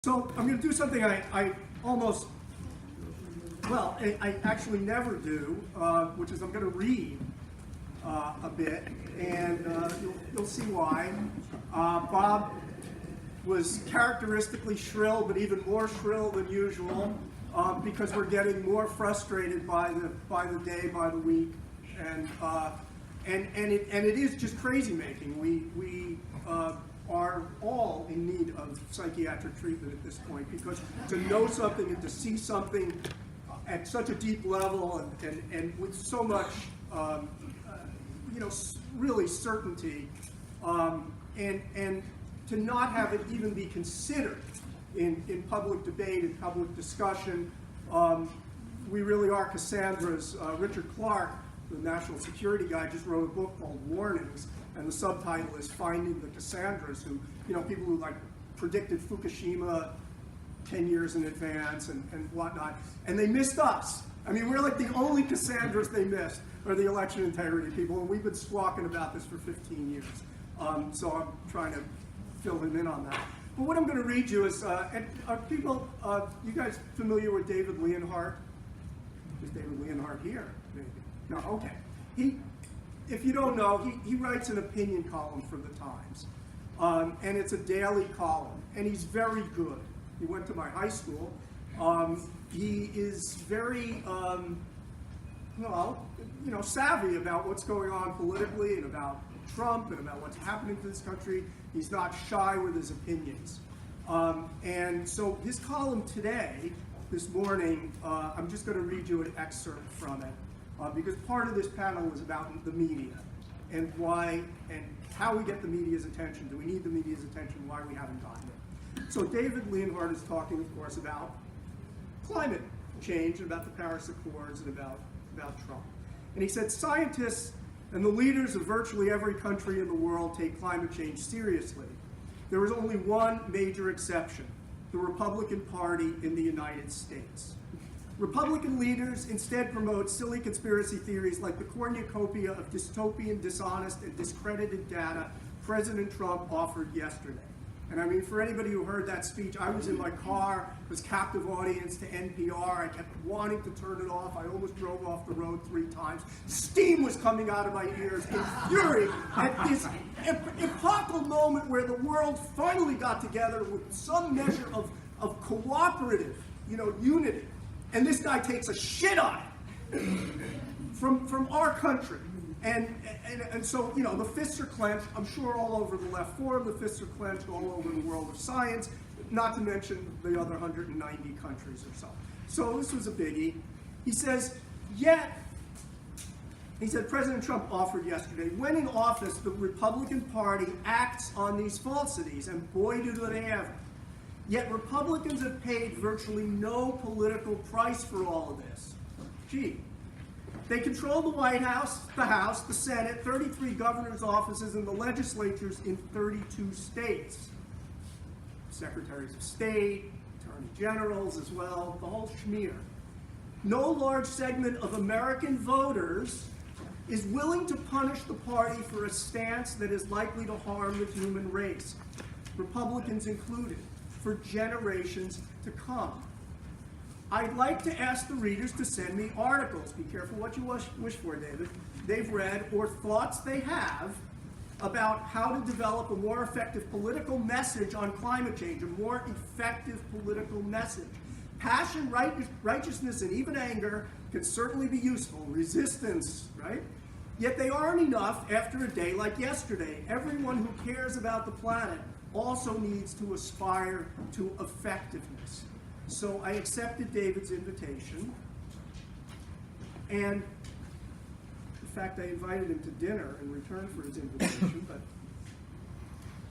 So I'm going to do something I almost, well, I actually never do, which is I'm going to read a bit, and you'll see why. Bob was characteristically shrill, but even more shrill than usual, because we're getting more frustrated by the day, by the week, and it is just crazy making. We are all in need of psychiatric treatment at this point, because to know something and to see something at such a deep level and with so much really certainty, and to not have it even be considered in public debate, in public discussion. We really are Cassandras. Richard Clarke, the national security guy, just wrote a book called Warnings, and the subtitle is Finding the Cassandras, who, people who like predicted Fukushima 10 years in advance and whatnot, and they missed us. I mean, we're like the only Cassandras they missed are the election integrity people, and we've been squawking about this for 15 years. So I'm trying to fill them in on that. But what I'm going to read you is, are people, you guys familiar with David Leonhardt? Is David Leonhardt here? Maybe. No, okay. If you don't know, he writes an opinion column for the Times. And it's a daily column, and he's very good. He went to my high school. He is very, savvy about what's going on politically and about Trump and about what's happening to this country. He's not shy with his opinions. And so his column today, this morning, I'm just going to read you an excerpt from it, because part of this panel was about the media and why and how we get the media's attention. Do we need the media's attention? Why we haven't gotten it? So David Leonhardt is talking, of course, about climate change, about the Paris Accords, and about Trump. And he said, scientists and the leaders of virtually every country in the world take climate change seriously. There is only one major exception: the Republican Party in the United States. Republican leaders instead promote silly conspiracy theories like the cornucopia of dystopian, dishonest, and discredited data President Trump offered yesterday. And I mean, for anybody who heard that speech, I was in my car, it was captive audience to NPR. I kept wanting to turn it off. I almost drove off the road 3 times. Steam was coming out of my ears in fury at this epochal moment where the world finally got together with some measure of cooperative, unity. And this guy takes a shit on it from our country. And so, the fists are clenched. I'm sure all over the left forum, the fists are clenched all over the world of science, not to mention the other 190 countries or so. So this was a biggie. He says, President Trump offered yesterday, when in office, the Republican Party acts on these falsities, and boy, do they ever. Yet Republicans have paid virtually no political price for all of this. Gee. They control the White House, the House, the Senate, 33 governor's offices, and the legislatures in 32 states. Secretaries of State, attorney generals as well, the whole schmear. No large segment of American voters is willing to punish the party for a stance that is likely to harm the human race, Republicans included, for generations to come. I'd like to ask the readers to send me articles, be careful what you wish for, David, they've read, or thoughts they have about how to develop a more effective political message on climate change, a more effective political message. Passion, righteousness, and even anger can certainly be useful. Resistance, right? Yet they aren't enough after a day like yesterday. Everyone who cares about the planet also needs to aspire to effectiveness. So I accepted David's invitation, and in fact, I invited him to dinner in return for his invitation, but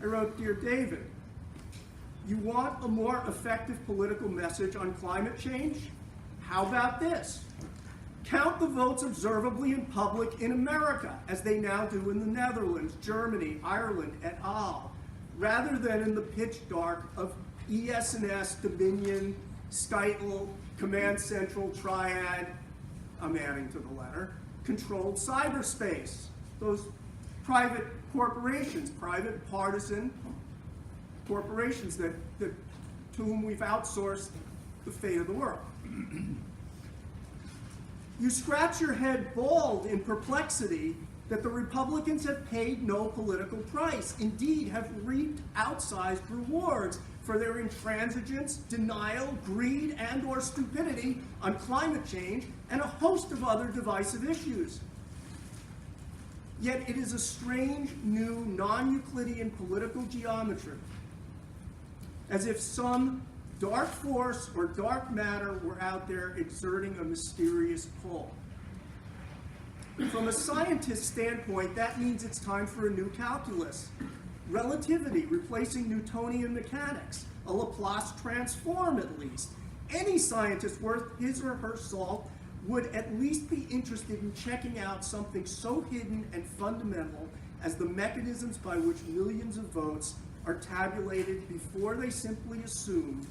I wrote, Dear David, you want a more effective political message on climate change? How about this? Count the votes observably in public in America, as they now do in the Netherlands, Germany, Ireland, et al., rather than in the pitch dark of ES&S, Dominion, Skytle, Command Central, Triad, I'm adding to the letter, controlled cyberspace. Those private corporations, private partisan corporations that to whom we've outsourced the fate of the world. You scratch your head bald in perplexity that the Republicans have paid no political price, indeed have reaped outsized rewards for their intransigence, denial, greed, and/or stupidity on climate change and a host of other divisive issues. Yet it is a strange, new, non-Euclidean political geometry, as if some dark force or dark matter were out there exerting a mysterious pull. From a scientist's standpoint, that means it's time for a new calculus. Relativity, replacing Newtonian mechanics. A Laplace transform, at least. Any scientist worth his or her salt would at least be interested in checking out something so hidden and fundamental as the mechanisms by which millions of votes are tabulated before they simply assume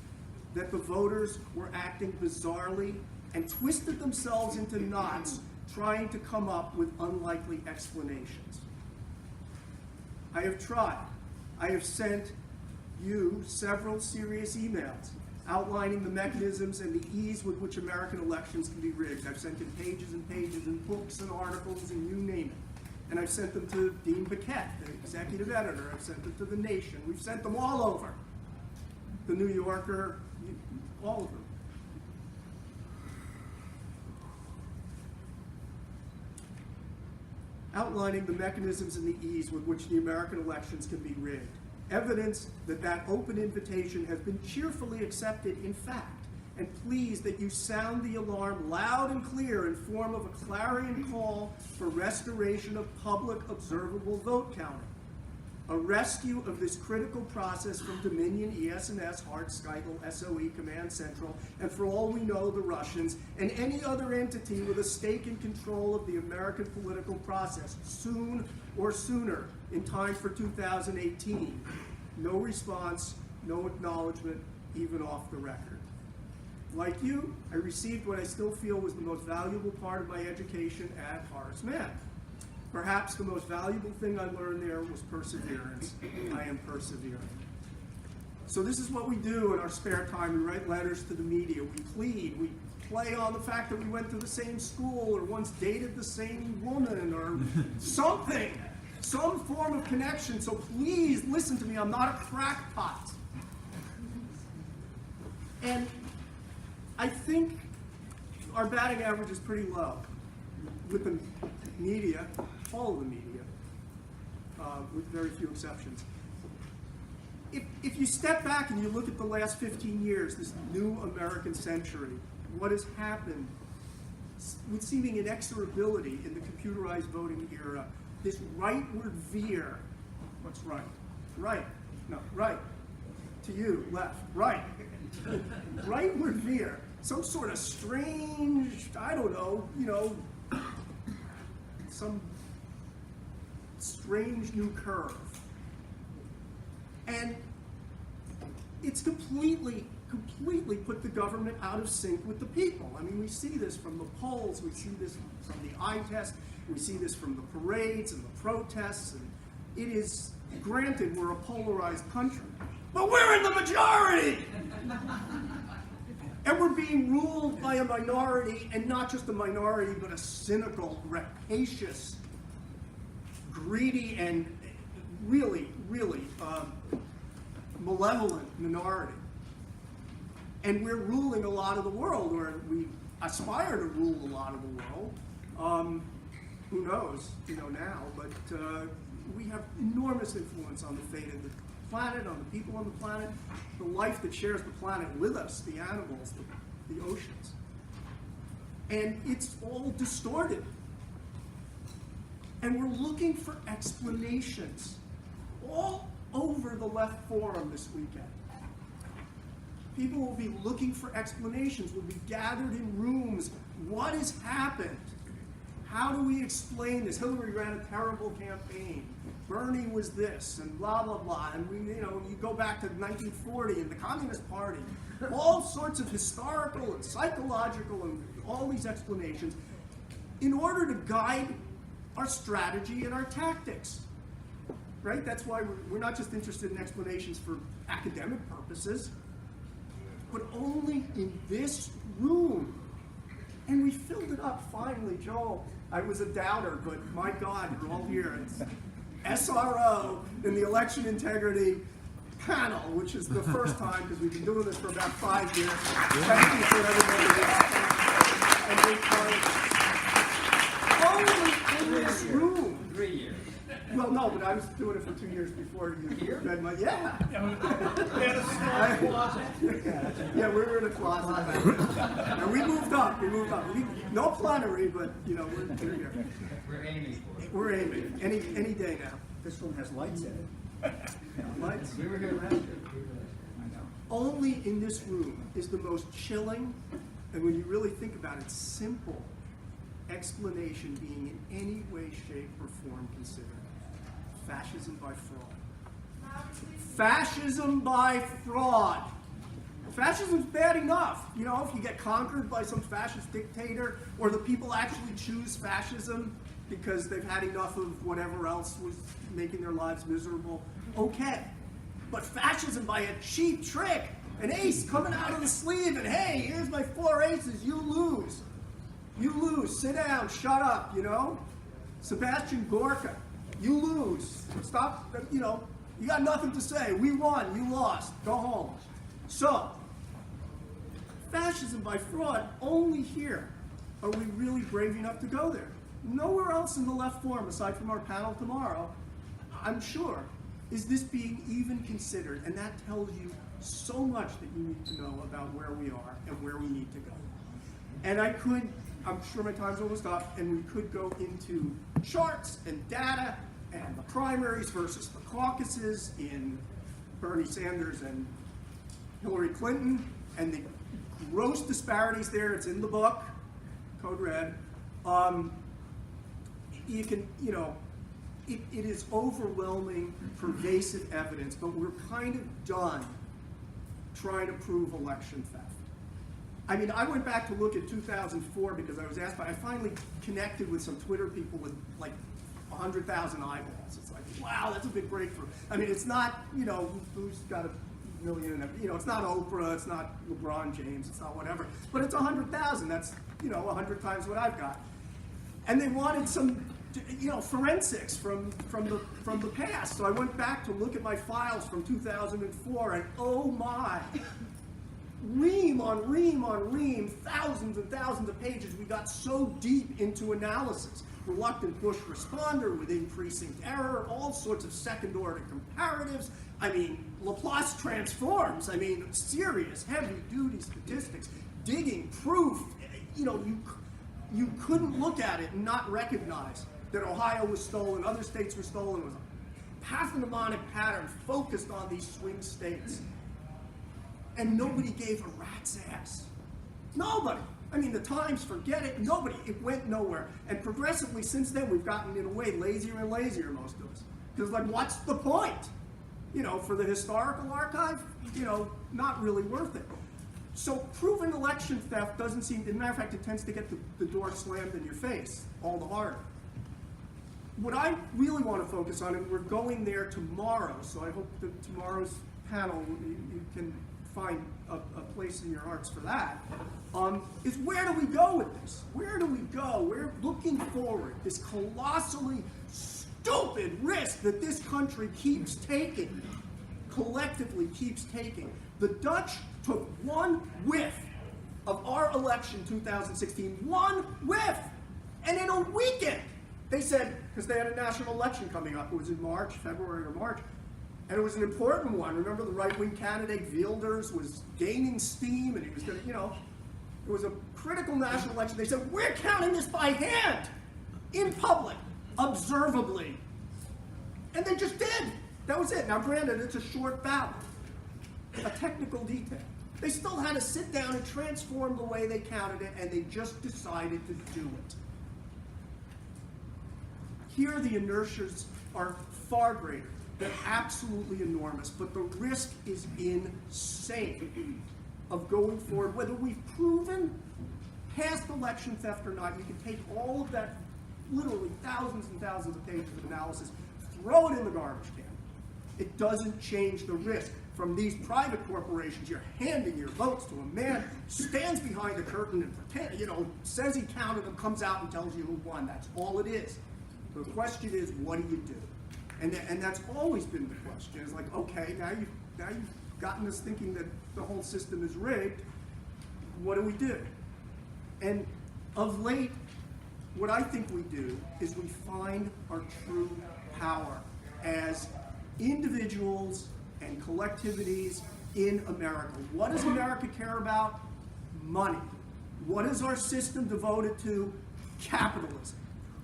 that the voters were acting bizarrely and twisted themselves into knots trying to come up with unlikely explanations. I have tried. I have sent you several serious emails outlining the mechanisms and the ease with which American elections can be rigged. I've sent in pages and pages and books and articles and you name it. And I've sent them to Dean Baquette, the executive editor. I've sent them to The Nation. We've sent them all over. The New Yorker, all of them. Outlining the mechanisms and the ease with which the American elections can be rigged. Evidence that that open invitation has been cheerfully accepted in fact, and pleased that you sound the alarm loud and clear in form of a clarion call for restoration of public observable vote counting. A rescue of this critical process from Dominion, ES&S, Hart-Skytle, SOE, Command Central, and for all we know, the Russians, and any other entity with a stake in control of the American political process, soon or sooner, in time for 2018. No response, no acknowledgement, even off the record. Like you, I received what I still feel was the most valuable part of my education at Horace Mann. Perhaps the most valuable thing I learned there was perseverance. I am persevering. So this is what we do in our spare time. We write letters to the media. We plead. We play on the fact that we went to the same school or once dated the same woman or something. Some form of connection. So please listen to me. I'm not a crackpot. And I think our batting average is pretty low with the media, all of the media, with very few exceptions. If you step back and you look at the last 15 years, this new American century, what has happened with seeming inexorability in the computerized voting era, this rightward veer. What's right? Right. No, right. To you, left. Right. Rightward veer. Some sort of strange, I don't know, some strange new curve. And it's completely put the government out of sync with the people. I mean, we see this from the polls, we see this from the eye test, we see this from the parades and the protests, and it is, granted, we're a polarized country, but we're in the majority! And we're being ruled by a minority, and not just a minority, but a cynical, rapacious, greedy, and really, really malevolent minority. And we're ruling a lot of the world, or we aspire to rule a lot of the world. Who knows, now, but we have enormous influence on the fate of the planet, on the people on the planet, the life that shares the planet with us, the animals, the oceans. And it's all distorted. And we're looking for explanations all over the left forum this weekend. People will be looking for explanations, will be gathered in rooms. What has happened? How do we explain this? Hillary ran a terrible campaign. Bernie was this, and blah, blah, blah. And you go back to 1940 and the Communist Party. All sorts of historical and psychological and all these explanations in order to guide our strategy and our tactics. Right? That's why we're not just interested in explanations for academic purposes. but only in this room. And we filled it up finally, Joel. I was a doubter, but my God, you're all here. It's SRO in the election integrity panel, which is the first time, because we've been doing this for about 5 years. Thank you for everybody. Only in this room. 3 years. Well, no, but I was doing it for 2 years before you read my, yeah. Yeah, we were in a closet. And we moved up. No plenary, but, we're here. We're aiming for it. We're aiming, any day now. This room has lights in it. Lights. We were here last year. I know. Only in this room is the most chilling, and when you really think about it, simple explanation being in any way, shape, or form considered. Fascism by fraud. Fascism by fraud. Fascism's bad enough. If you get conquered by some fascist dictator, or the people actually choose fascism because they've had enough of whatever else was making their lives miserable, okay. But fascism by a cheap trick, an ace coming out of the sleeve, and hey, here's my 4 aces, you lose. You lose, sit down, shut up, Sebastian Gorka, you lose. Stop, you got nothing to say. We won, you lost, go home. So, fascism by fraud, only here are we really brave enough to go there. Nowhere else in the left forum, aside from our panel tomorrow, I'm sure, is this being even considered, and that tells you so much that you need to know about where we are and where we need to go. And I'm sure my time's almost up, and we could go into charts and data and the primaries versus the caucuses in Bernie Sanders and Hillary Clinton, and the gross disparities there. It's in the book, Code Red. You can, it is overwhelming, pervasive evidence, but we're kind of done trying to prove election theft. I mean, I went back to look at 2004 because I was asked I finally connected with some Twitter people with like 100,000 eyeballs. It's like, wow, that's a big breakthrough. I mean, it's not, who's got a million, it's not Oprah, it's not LeBron James, it's not whatever, but it's 100,000. That's, 100 times what I've got. And they wanted some, forensics from the past. So I went back to look at my files from 2004, and oh my, ream on ream on ream, thousands and thousands of pages. We got so deep into analysis. Reluctant Bush responder with increasing error, all sorts of second-order comparatives. I mean, Laplace transforms. I mean, serious, heavy-duty statistics, digging, proof. You couldn't look at it and not recognize that Ohio was stolen, other states were stolen. It was a pathognomonic pattern focused on these swing states. And nobody gave a rat's ass. Nobody. I mean, the Times, forget it. Nobody. It went nowhere. And progressively since then, we've gotten, in a way, lazier and lazier, most of us. Because, what's the point? For the historical archive, not really worth it. So proven election theft doesn't seem, as a matter of fact, it tends to get the door slammed in your face all the harder. What I really want to focus on, and we're going there tomorrow, so I hope that tomorrow's panel, you can find a place in your hearts for that, is where do we go with this? Where do we go? We're looking forward, this colossally stupid risk that this country keeps taking, collectively keeps taking. The Dutch took one whiff of our election 2016, one whiff, and in a weekend, they said, because they had a national election coming up, it was in February or March, and it was an important one. Remember the right-wing candidate Wilders was gaining steam, and he was going to, it was a critical national election. They said, we're counting this by hand, in public, observably. And they just did. That was it. Now, granted, it's a short ballot, a technical detail. They still had to sit down and transform the way they counted it, and they just decided to do it. Here, the inertias are far greater. They're absolutely enormous, but the risk is insane of going forward. Whether we've proven past election theft or not, you can take all of that, literally thousands and thousands of pages of analysis, throw it in the garbage can. It doesn't change the risk. from these private corporations. You're handing your votes to a man who stands behind the curtain and pretend, says he counted them, comes out and tells you who won. That's all it is. The question is, what do you do? And that's always been the question. It's like, okay, now you've gotten us thinking that the whole system is rigged. What do we do? And of late, what I think we do is we find our true power as individuals and collectivities in America. What does America care about? Money. What is our system devoted to? Capitalism.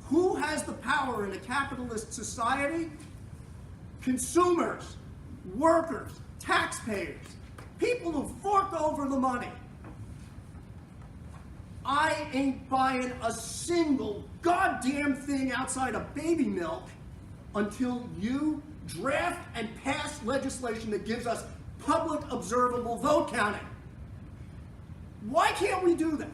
Who has the power in a capitalist society? Consumers, workers, taxpayers, people who fork over the money. I ain't buying a single goddamn thing outside of baby milk until you draft and pass legislation that gives us public observable vote counting. Why can't we do that?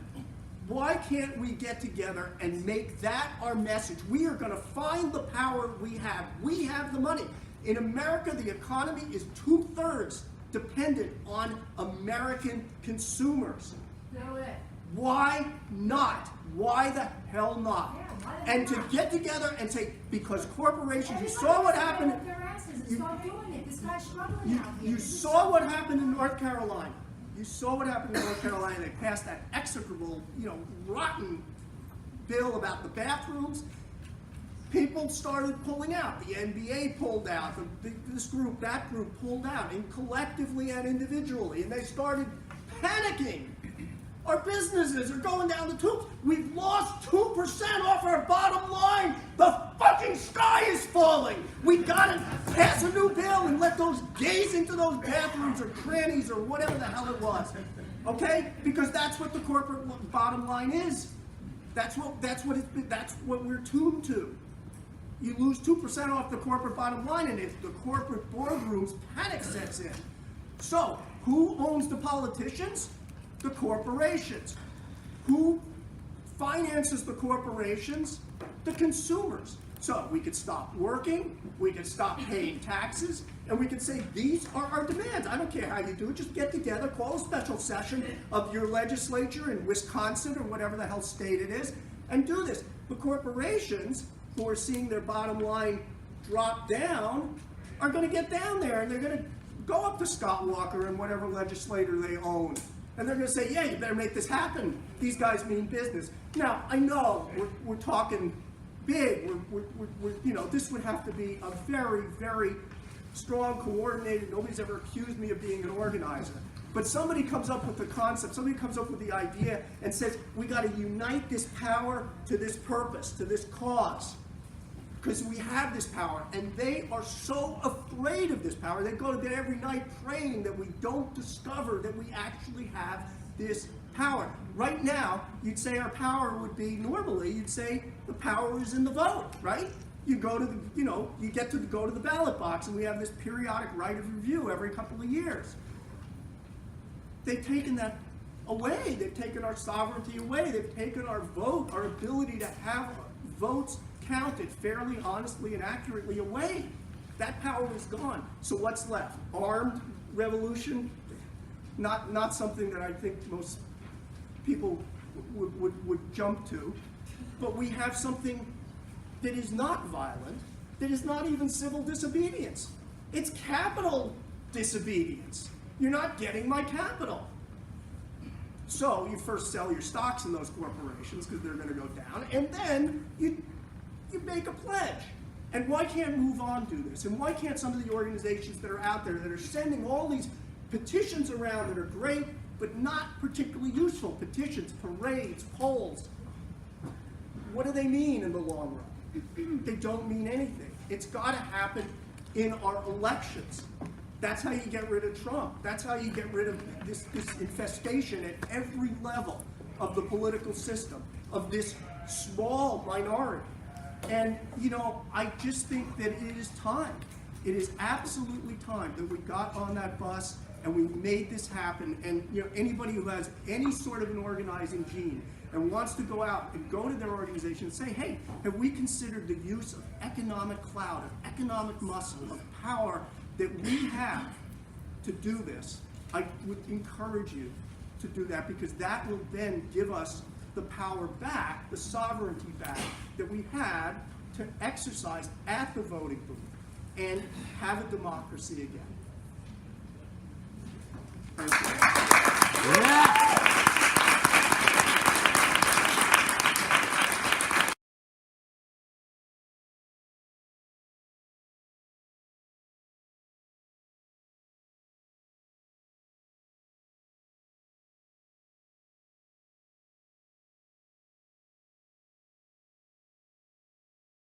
Why can't we get together and make that our message? We are going to find the power we have. We have the money. In America, the economy is 2/3 dependent on American consumers. Do it. Why not? Why the hell not? Yeah, why the And hell to not? get together and say, because corporations, you Everybody saw what should happened. get up their asses and you- start doing it. This guy's struggling You, out here. you saw what happened in North Carolina. You saw what happened in North Carolina. They passed that execrable, rotten bill about the bathrooms. People started pulling out. The NBA pulled out. This group, that group pulled out, and collectively and individually. And they started panicking. Our businesses are going down the tubes. We've lost 2% off our bottom line. The fucking sky is falling. We gotta pass a new bill and let those gays into those bathrooms or crannies or whatever the hell it was. Okay? Because that's what the corporate bottom line is. That's what we're tuned to. You lose 2% off the corporate bottom line, and if the corporate boardrooms, panic sets in. So, who owns the politicians? The corporations. Who finances the corporations? The consumers. So we could stop working, we could stop paying taxes, and we could say these are our demands. I don't care how you do it, just get together, call a special session of your legislature in Wisconsin or whatever the hell state it is, and do this. The corporations who are seeing their bottom line drop down are going to get down there and they're going to go up to Scott Walker and whatever legislator they own. And they're going to say, yeah, you better make this happen. These guys mean business. Now, I know we're talking big. This would have to be a very, very strong, coordinated. Nobody's ever accused me of being an organizer. But somebody comes up with the concept, somebody comes up with the idea and says, we got to unite this power to this purpose, to this cause. Because we have this power, and they are so afraid of this power. They go to bed every night praying that we don't discover that we actually have this power. Right now, you'd say our power would be, normally, you'd say the power is in the vote, right? You go to the, you get to go to the ballot box, and we have this periodic right of review every couple of years. They've taken that away. They've taken our sovereignty away. They've taken our vote, our ability to have votes counted fairly, honestly, and accurately away. That power is gone. So what's left? Armed revolution? Not something that I think most people would jump to. But we have something that is not violent, that is not even civil disobedience. It's capital disobedience. You're not getting my capital. So you first sell your stocks in those corporations because they're going to go down, and then you make a pledge. And why can't Move On do this? And why can't some of the organizations that are out there that are sending all these petitions around that are great but not particularly useful, petitions, parades, polls, what do they mean in the long run? They don't mean anything. It's got to happen in our elections. That's how you get rid of Trump. That's how you get rid of this infestation at every level of the political system, of this small minority. And, I just think that it is time. It is absolutely time that we got on that bus and we made this happen. And, anybody who has any sort of an organizing gene and wants to go out and go to their organization and say, hey, have we considered the use of economic clout, of economic muscle, of power that we have to do this, I would encourage you to do that, because that will then give us the power back, the sovereignty back that we had to exercise at the voting booth and have a democracy again. Thank you.